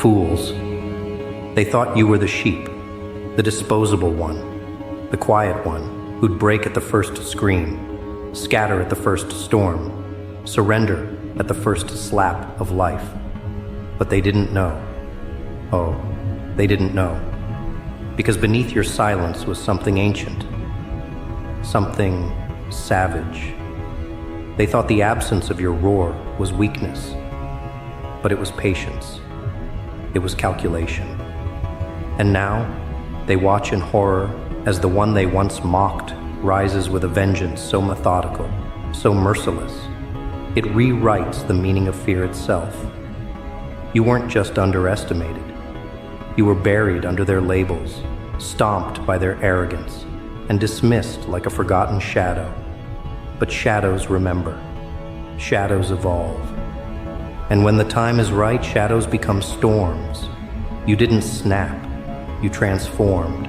Fools. They thought you were the sheep, the disposable one, the quiet one who'd break at the first scream, scatter at the first storm, surrender at the first slap of life. But they didn't know. Oh, they didn't know. Because beneath your silence was something ancient, something savage. They thought the absence of your roar was weakness, but it was patience. It was calculation. And now, they watch in horror as the one they once mocked rises with a vengeance so methodical, so merciless. It rewrites the meaning of fear itself. You weren't just underestimated. You were buried under their labels, stomped by their arrogance, and dismissed like a forgotten shadow. But shadows remember. Shadows evolve. And when the time is right, shadows become storms. You didn't snap. You transformed.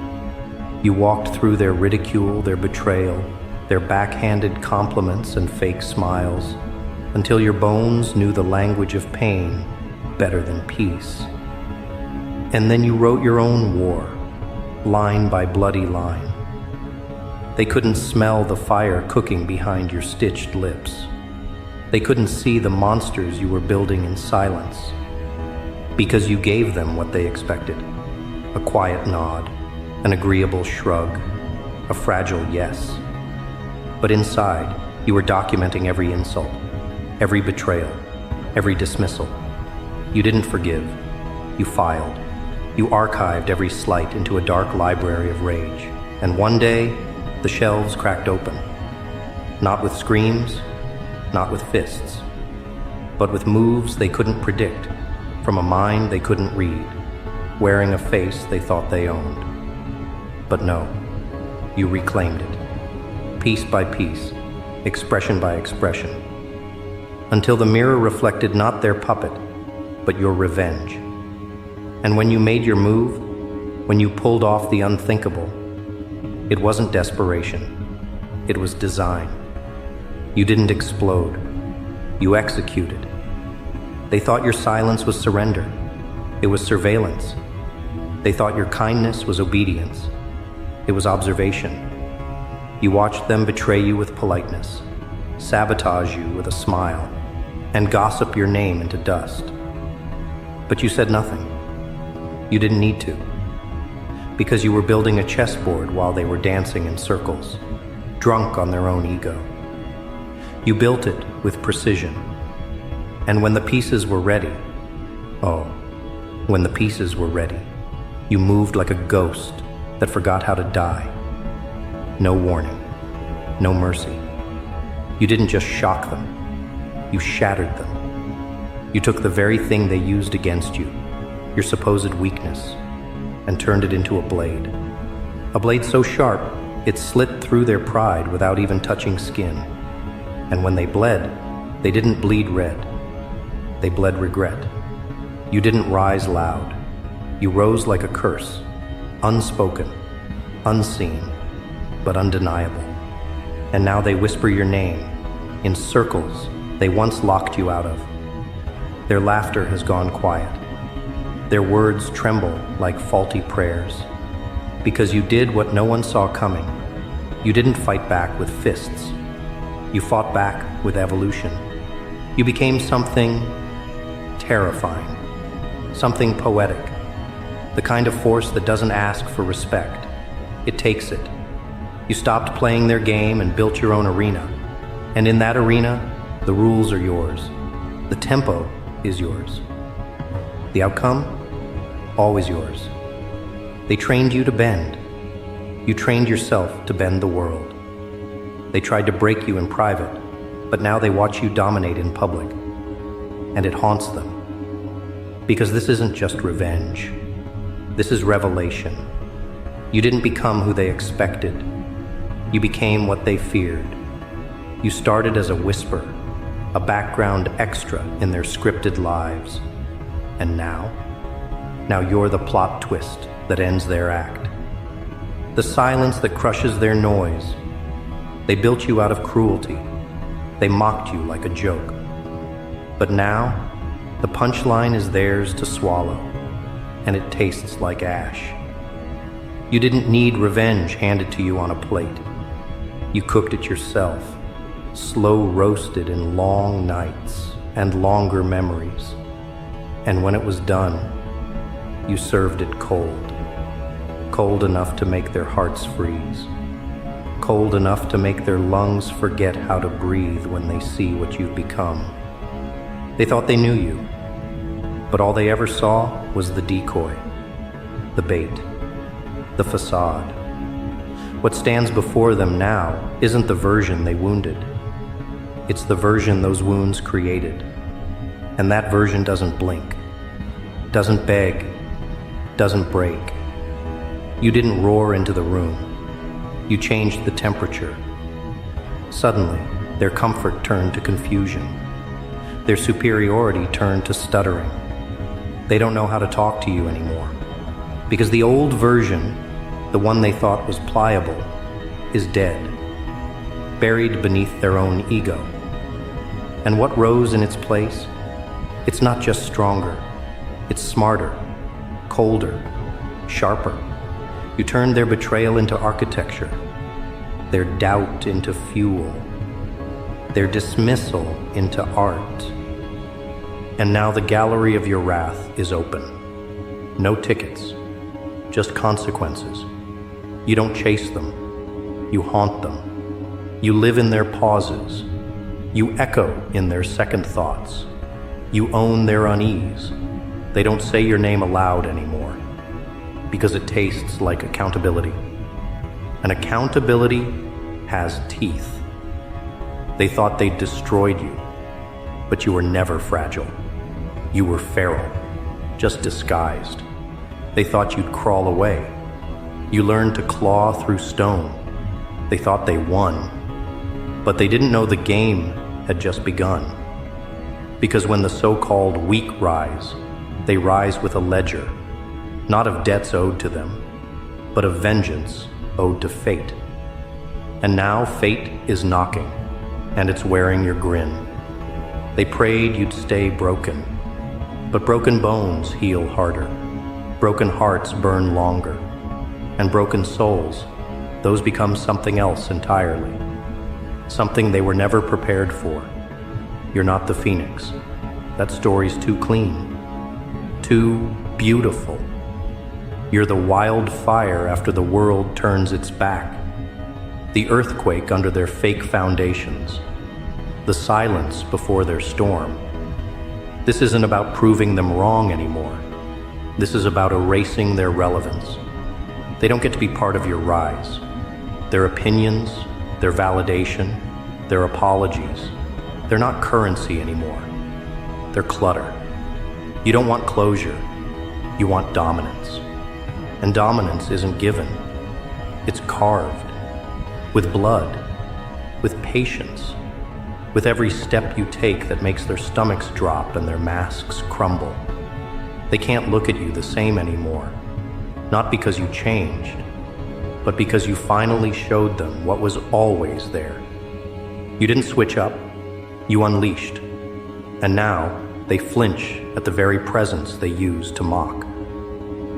You walked through their ridicule, their betrayal, their backhanded compliments and fake smiles, until your bones knew the language of pain better than peace. And then you wrote your own war, line by bloody line. They couldn't smell the fire cooking behind your stitched lips. They couldn't see the monsters you were building in silence, because you gave them what they expected: a quiet nod, an agreeable shrug, a fragile yes. But inside, you were documenting every insult, every betrayal, every dismissal. You didn't forgive. You filed. You archived every slight into a dark library of rage. And one day, the shelves cracked open. Not with screams, not with fists, but with moves they couldn't predict, from a mind they couldn't read, wearing a face they thought they owned. But no, you reclaimed it, piece by piece, expression by expression, until the mirror reflected not their puppet, but your revenge. And when you made your move, when you pulled off the unthinkable, it wasn't desperation, it was design. You didn't explode, you executed. They thought your silence was surrender, it was surveillance. They thought your kindness was obedience, it was observation. You watched them betray you with politeness, sabotage you with a smile, and gossip your name into dust. But you said nothing. You didn't need to, because you were building a chessboard while they were dancing in circles, drunk on their own ego. You built it with precision, and when the pieces were ready, when the pieces were ready, you moved like a ghost that forgot how to die. No warning, no mercy. You didn't just shock them, you shattered them. You took the very thing they used against you, your supposed weakness, and turned it into a blade so sharp it slit through their pride without even touching skin. And when they bled, they didn't bleed red, they bled regret. You didn't rise loud, you rose like a curse, unspoken, unseen, but undeniable. And now they whisper your name in circles they once locked you out of. Their laughter has gone quiet. Their words tremble like faulty prayers, because you did what no one saw coming. You didn't fight back with fists. You fought back with evolution. You became something terrifying, something poetic, the kind of force that doesn't ask for respect. It takes it. You stopped playing their game and built your own arena. And in that arena, the rules are yours. The tempo is yours. The outcome? Always yours. They trained you to bend. You trained yourself to bend the world. They tried to break you in private, but now they watch you dominate in public. And it haunts them. Because this isn't just revenge. This is revelation. You didn't become who they expected. You became what they feared. You started as a whisper, a background extra in their scripted lives. And now you're the plot twist that ends their act. The silence that crushes their noise. They built you out of cruelty. They mocked you like a joke. But now, the punchline is theirs to swallow. and it tastes like ash. You didn't need revenge handed to you on a plate. You cooked it yourself, slow roasted in long nights and longer memories. And when it was done, you served it cold. Cold enough to make their hearts freeze. Cold enough to make their lungs forget how to breathe when they see what you've become. They thought they knew you, but all they ever saw was the decoy, the bait, the facade. What stands before them now isn't the version they wounded. It's the version those wounds created. And that version doesn't blink, doesn't beg, doesn't break. You didn't roar into the room. You changed the temperature. Suddenly, their comfort turned to confusion. Their superiority turned to stuttering. They don't know how to talk to you anymore. Because the old version, the one they thought was pliable, is dead, buried beneath their own ego. And what rose in its place? It's not just stronger. It's smarter, colder, sharper. You turned their betrayal into architecture, their doubt into fuel, their dismissal into art. And now the gallery of your wrath is open. No tickets, just consequences. You don't chase them, you haunt them. You live in their pauses. You echo in their second thoughts. You own their unease. They don't say your name aloud anymore, because it tastes like accountability. And accountability has teeth. They thought they'd destroyed you, but you were never fragile. You were feral, just disguised. They thought you'd crawl away. You learned to claw through stone. They thought they won, but they didn't know the game had just begun. Because when the so-called weak rise, they rise with a ledger, not of debts owed to them, but of vengeance owed to fate. And now fate is knocking, and it's wearing your grin. They prayed you'd stay broken, but broken bones heal harder. Broken hearts burn longer, and broken souls, those become something else entirely. Something they were never prepared for. You're not the phoenix. That story's too clean, too beautiful. You're the wildfire after the world turns its back, the earthquake under their fake foundations, the silence before their storm. This isn't about proving them wrong anymore. This is about erasing their relevance. They don't get to be part of your rise. Their opinions, their validation, their apologies, they're not currency anymore. They're clutter. You don't want closure. You want dominance. And dominance isn't given. It's carved. With blood. With patience. With every step you take that makes their stomachs drop and their masks crumble. They can't look at you the same anymore. Not because you changed, but because you finally showed them what was always there. You didn't switch up. You unleashed. And now, they flinch at the very presence they use to mock.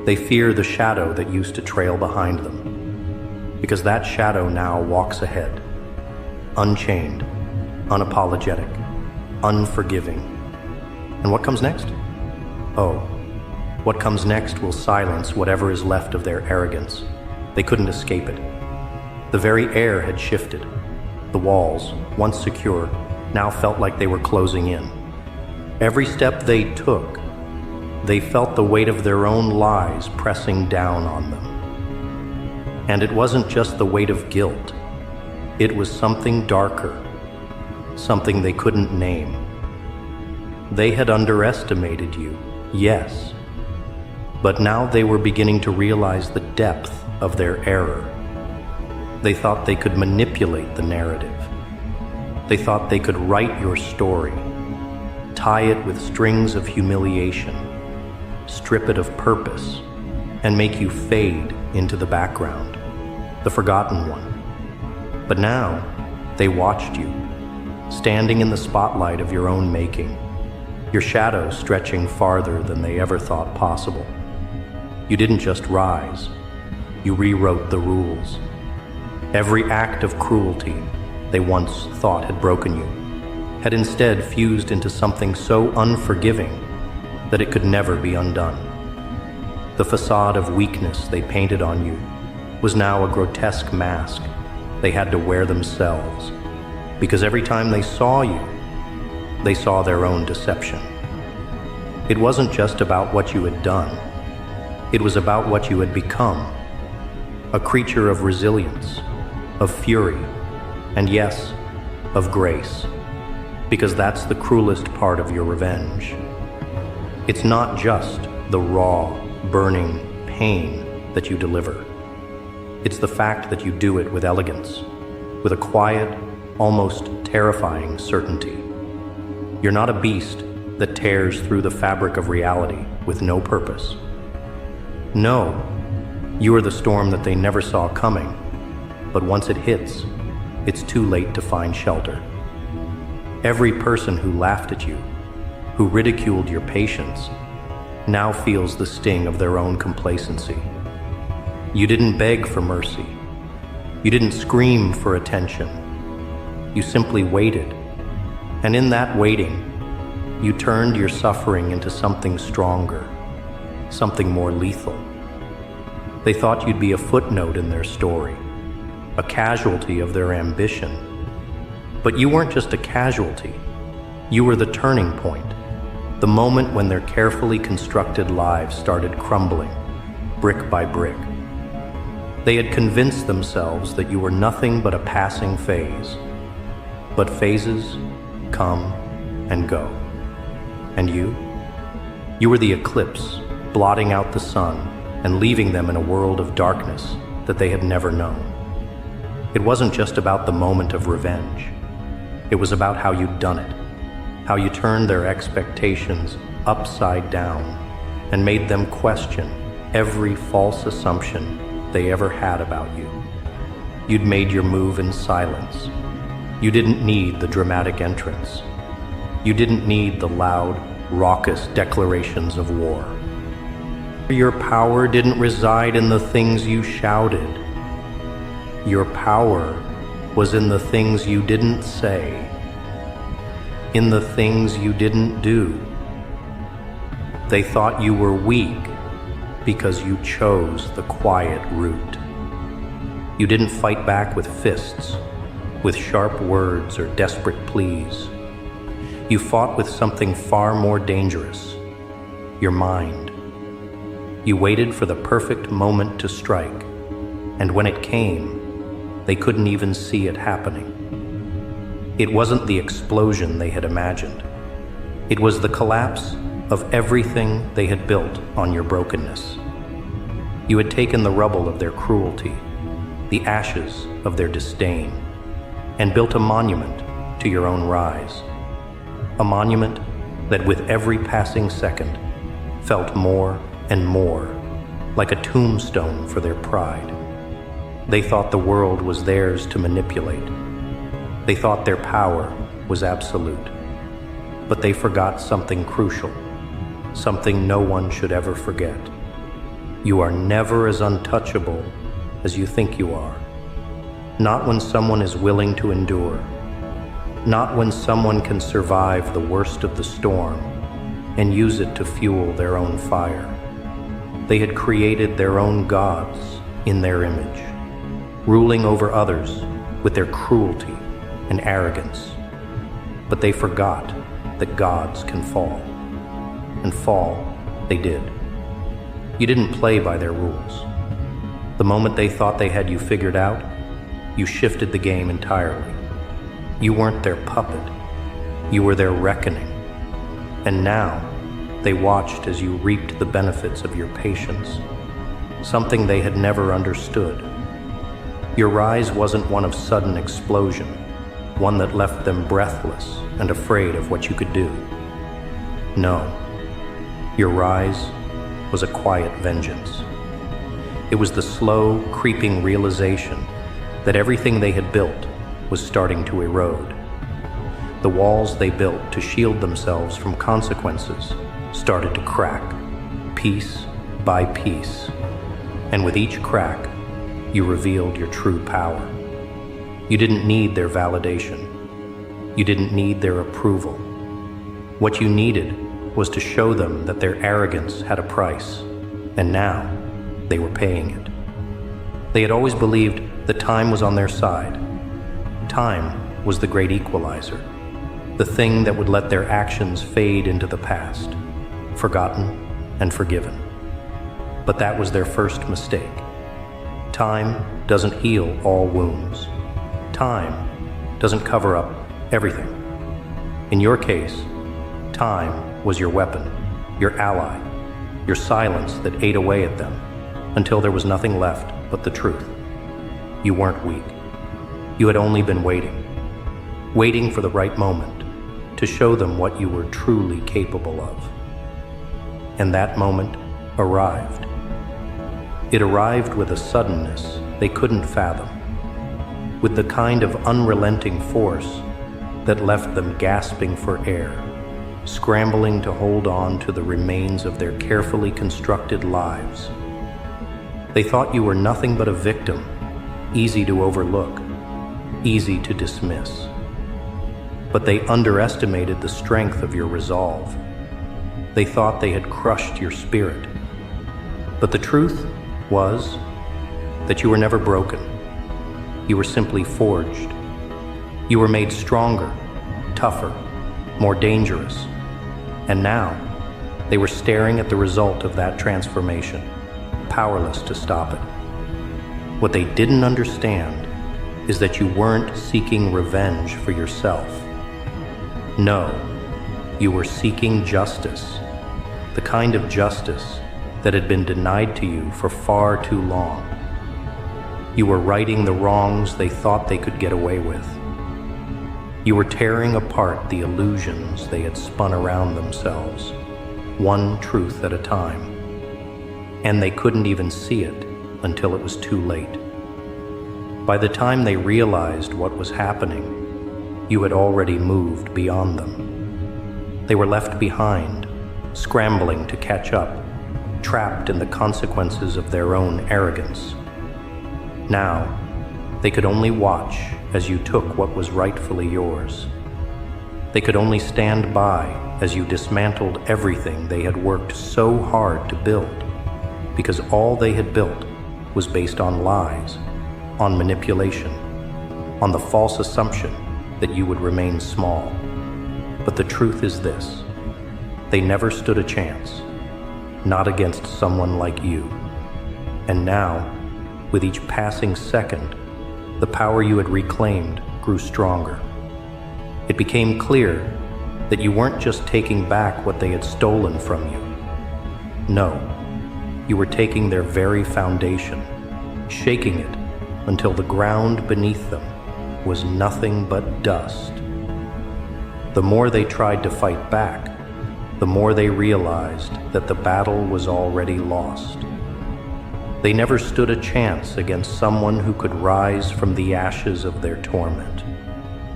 They fear the shadow that used to trail behind them, because that shadow now walks ahead, unchained, unapologetic, unforgiving. And what comes next? Oh, what comes next will silence whatever is left of their arrogance. They couldn't escape it. The very air had shifted. The walls, once secure, now felt like they were closing in. Every step they took, they felt the weight of their own lies pressing down on them. And it wasn't just the weight of guilt. It was something darker, something they couldn't name. They had underestimated you, yes, but now they were beginning to realize the depth of their error. They thought they could manipulate the narrative. They thought they could write your story, tie it with strings of humiliation, strip it of purpose, and make you fade into the background, the forgotten one. But now, they watched you, standing in the spotlight of your own making, your shadow stretching farther than they ever thought possible. You didn't just rise, you rewrote the rules. Every act of cruelty they once thought had broken you had instead fused into something so unforgiving that it could never be undone. The facade of weakness they painted on you was now a grotesque mask they had to wear themselves, because every time they saw you, they saw their own deception. It wasn't just about what you had done, it was about what you had become. A creature of resilience, of fury, and yes, of grace, because that's the cruelest part of your revenge. It's not just the raw, burning pain that you deliver. It's the fact that you do it with elegance, with a quiet, almost terrifying certainty. You're not a beast that tears through the fabric of reality with no purpose. No, you are the storm that they never saw coming, but once it hits, it's too late to find shelter. Every person who laughed at you, who ridiculed your patience, now feels the sting of their own complacency. You didn't beg for mercy. You didn't scream for attention. You simply waited. And in that waiting, you turned your suffering into something stronger, something more lethal. They thought you'd be a footnote in their story, a casualty of their ambition. But you weren't just a casualty. You were the turning point, the moment when their carefully constructed lives started crumbling, brick by brick. They had convinced themselves that you were nothing but a passing phase. But phases come and go. And you? You were the eclipse, blotting out the sun and leaving them in a world of darkness that they had never known. It wasn't just about the moment of revenge. It was about how you'd done it, how you turned their expectations upside down and made them question every false assumption they ever had about you. You'd made your move in silence. You didn't need the dramatic entrance. You didn't need the loud, raucous declarations of war. Your power didn't reside in the things you shouted. Your power was in the things you didn't say, in the things you didn't do. They thought you were weak because you chose the quiet route. You didn't fight back with fists, with sharp words or desperate pleas. You fought with something far more dangerous, your mind. You waited for the perfect moment to strike, and when it came, they couldn't even see it happening. It wasn't the explosion they had imagined. It was the collapse of everything they had built on your brokenness. You had taken the rubble of their cruelty, the ashes of their disdain, and built a monument to your own rise. A monument that with every passing second felt more and more like a tombstone for their pride. They thought the world was theirs to manipulate. They thought their power was absolute. But they forgot something crucial, something no one should ever forget. You are never as untouchable as you think you are. Not when someone is willing to endure. Not when someone can survive the worst of the storm and use it to fuel their own fire. They had created their own gods in their image, ruling over others with their cruelty and arrogance. But they forgot that gods can fall. And fall, they did. You didn't play by their rules. The moment they thought they had you figured out, you shifted the game entirely. You weren't their puppet. You were their reckoning. And now, they watched as you reaped the benefits of your patience, something they had never understood. Your rise wasn't one of sudden explosion, one that left them breathless and afraid of what you could do. No, your rise was a quiet vengeance. It was the slow, creeping realization that everything they had built was starting to erode. The walls they built to shield themselves from consequences started to crack, piece by piece, and with each crack, you revealed your true power. You didn't need their validation. You didn't need their approval. What you needed was to show them that their arrogance had a price, and now they were paying it. They had always believed that time was on their side. Time was the great equalizer, the thing that would let their actions fade into the past, forgotten and forgiven. But that was their first mistake. Time doesn't heal all wounds. Time doesn't cover up everything. In your case, time was your weapon, your ally, your silence that ate away at them until there was nothing left but the truth. You weren't weak. You had only been waiting for the right moment to show them what you were truly capable of. And that moment arrived. It arrived with a suddenness they couldn't fathom, with the kind of unrelenting force that left them gasping for air, scrambling to hold on to the remains of their carefully constructed lives. They thought you were nothing but a victim, easy to overlook, easy to dismiss. But they underestimated the strength of your resolve. They thought they had crushed your spirit. But the truth was that you were never broken. You were simply forged. You were made stronger, tougher, more dangerous. And now, they were staring at the result of that transformation, powerless to stop it. What they didn't understand is that you weren't seeking revenge for yourself. No, you were seeking justice, the kind of justice that had been denied to you for far too long. You were righting the wrongs they thought they could get away with. You were tearing apart the illusions they had spun around themselves, one truth at a time. And they couldn't even see it until it was too late. By the time they realized what was happening, you had already moved beyond them. They were left behind, scrambling to catch up, trapped in the consequences of their own arrogance. Now, they could only watch as you took what was rightfully yours. They could only stand by as you dismantled everything they had worked so hard to build, because all they had built was based on lies, on manipulation, on the false assumption that you would remain small. But the truth is this: they never stood a chance, not against someone like you. And now, with each passing second, the power you had reclaimed grew stronger. It became clear that you weren't just taking back what they had stolen from you. No, you were taking their very foundation, shaking it until the ground beneath them was nothing but dust. The more they tried to fight back, the more they realized that the battle was already lost. They never stood a chance against someone who could rise from the ashes of their torment,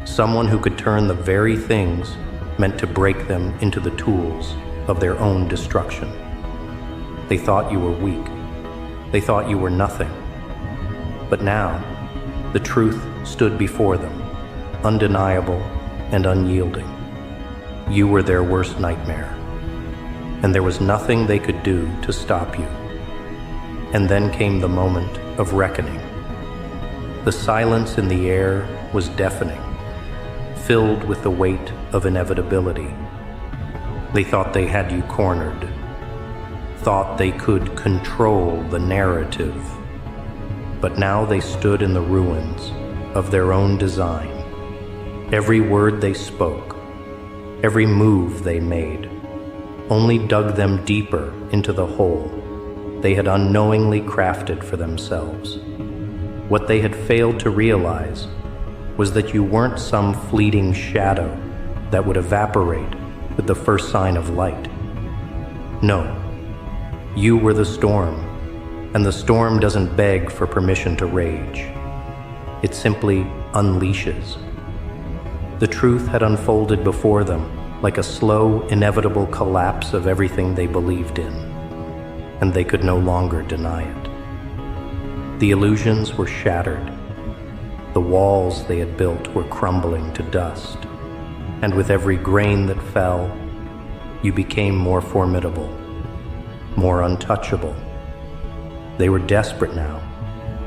someone who could turn the very things meant to break them into the tools of their own destruction. They thought you were weak. They thought you were nothing. But now, the truth stood before them, undeniable and unyielding. You were their worst nightmare, and there was nothing they could do to stop you. And then came the moment of reckoning. The silence in the air was deafening, filled with the weight of inevitability. They thought they had you cornered, thought they could control the narrative. But now they stood in the ruins of their own design. Every word they spoke, every move they made, only dug them deeper into the hole they had unknowingly crafted for themselves. What they had failed to realize was that you weren't some fleeting shadow that would evaporate with the first sign of light. No, you were the storm, and the storm doesn't beg for permission to rage. It simply unleashes. The truth had unfolded before them like a slow, inevitable collapse of everything they believed in. and they could no longer deny it. The illusions were shattered. The walls they had built were crumbling to dust, and with every grain that fell, you became more formidable, more untouchable. They were desperate now,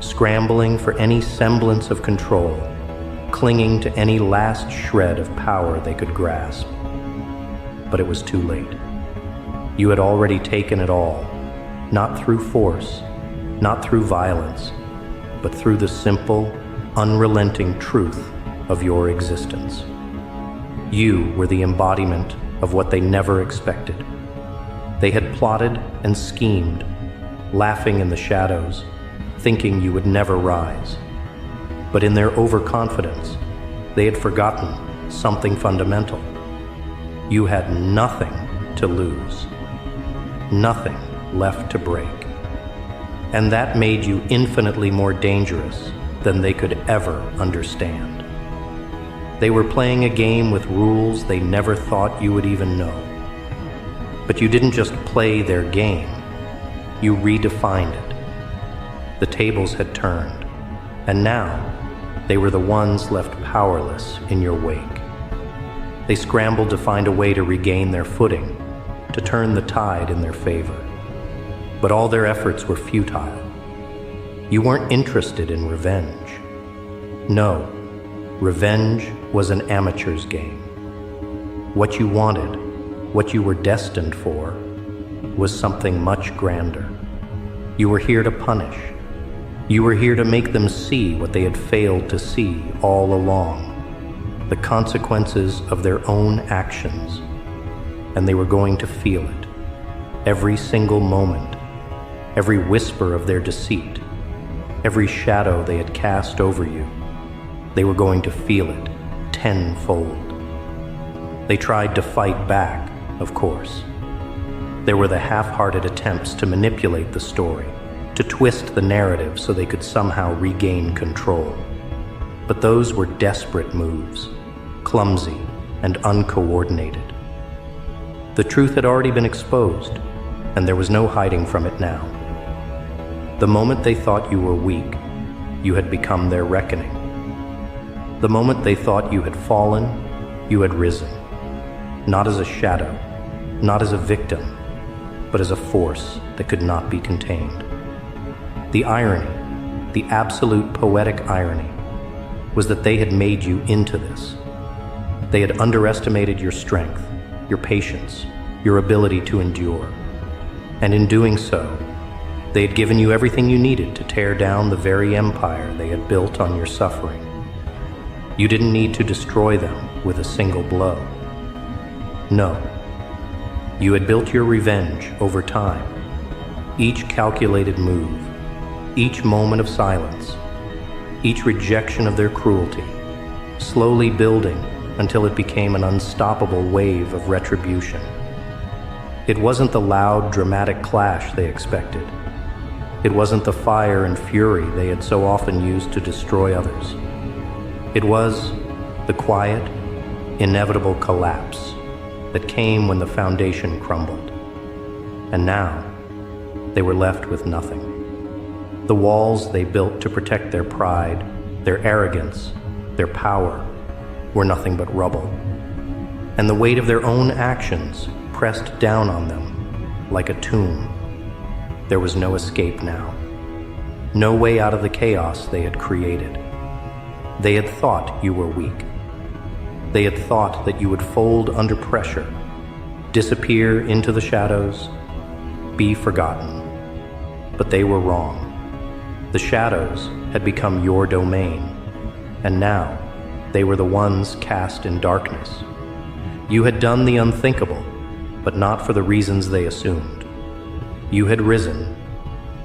scrambling for any semblance of control, clinging to any last shred of power they could grasp. But it was too late. You had already taken it all, not through force, not through violence, but through the simple, unrelenting truth of your existence. You were the embodiment of what they never expected. They had plotted and schemed, laughing in the shadows, thinking you would never rise. But in their overconfidence, they had forgotten something fundamental. You had nothing to lose, nothing left to break. And that made you infinitely more dangerous than they could ever understand. They were playing a game with rules they never thought you would even know. But you didn't just play their game, you redefined it. The tables had turned, and now they were the ones left powerless in your wake. They scrambled to find a way to regain their footing, to turn the tide in their favor. But all their efforts were futile. You weren't interested in revenge. No, revenge was an amateur's game. What you wanted, what you were destined for, was something much grander. You were here to punish. You were here to make them see what they had failed to see all along, the consequences of their own actions. And they were going to feel it, every single moment, every whisper of their deceit, every shadow they had cast over you. They were going to feel it tenfold. They tried to fight back, of course. There were the half-hearted attempts to manipulate the story, to twist the narrative so they could somehow regain control. But those were desperate moves, clumsy and uncoordinated. The truth had already been exposed, and there was no hiding from it now. The moment they thought you were weak, you had become their reckoning. The moment they thought you had fallen, you had risen, not as a shadow, not as a victim, but as a force that could not be contained. The irony, the absolute poetic irony, was that they had made you into this. They had underestimated your strength, your patience, your ability to endure. And in doing so, they had given you everything you needed to tear down the very empire they had built on your suffering. You didn't need to destroy them with a single blow. No. You had built your revenge over time. Each calculated move, each moment of silence, each rejection of their cruelty, slowly building until it became an unstoppable wave of retribution. It wasn't the loud, dramatic clash they expected. It wasn't the fire and fury they had so often used to destroy others. It was the quiet, inevitable collapse that came when the foundation crumbled. And now, they were left with nothing. The walls they built to protect their pride, their arrogance, their power, were nothing but rubble. And the weight of their own actions pressed down on them like a tomb. There was no escape now. No way out of the chaos they had created. They had thought you were weak. They had thought that you would fold under pressure, disappear into the shadows, be forgotten. But they were wrong. The shadows had become your domain, and now they were the ones cast in darkness. You had done the unthinkable, but not for the reasons they assumed. You had risen,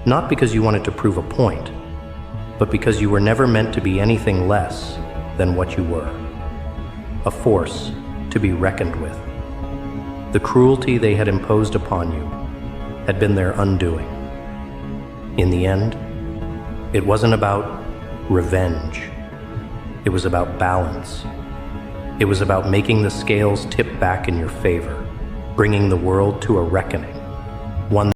not because you wanted to prove a point, but because you were never meant to be anything less than what you were. A force to be reckoned with. The cruelty they had imposed upon you had been their undoing. In the end, it wasn't about revenge. It was about balance. It was about making the scales tip back in your favor, bringing the world to a reckoning, one